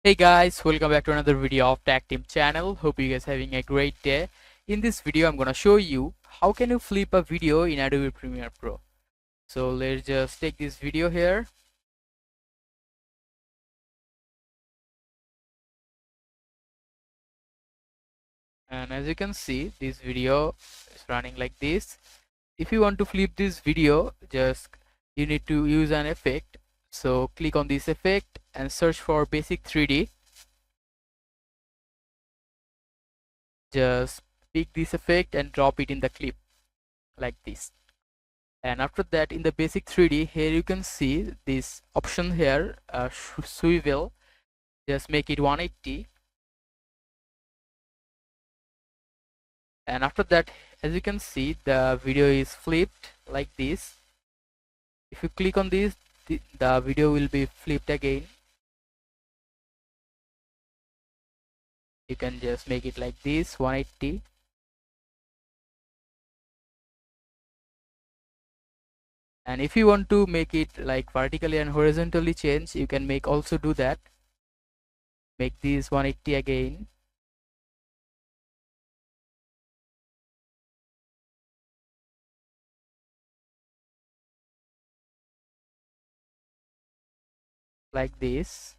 Hey guys, welcome back to another video of Tag Team channel. Hope you guys having a great day. In this video, I'm gonna show you how can you flip a video in Adobe Premiere Pro. So let's just take this video here. And as you can see, this video is running like this. If you want to flip this video, just you need to use an effect. So click on this effect and search for basic 3D. Just pick this effect and drop it in the clip like this. And after that, in the basic 3D, here you can see this option here, swivel. Just make it 180. And after that, as you can see, the video is flipped like this. If you click on this, the video will be flipped again. You can just make it like this, 180. And if you want to make it like vertically and horizontally change, you can also do that. Make this 180 again. Like this.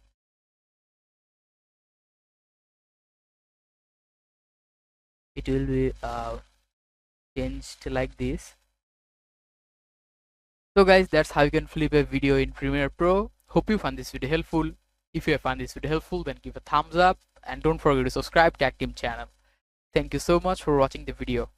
It will be changed like this. So guys, that's how you can flip a video in Premiere Pro. Hope you found this video helpful. If you have found this video helpful, then give a thumbs up and don't forget to subscribe to Tag Team channel. Thank you so much for watching the video.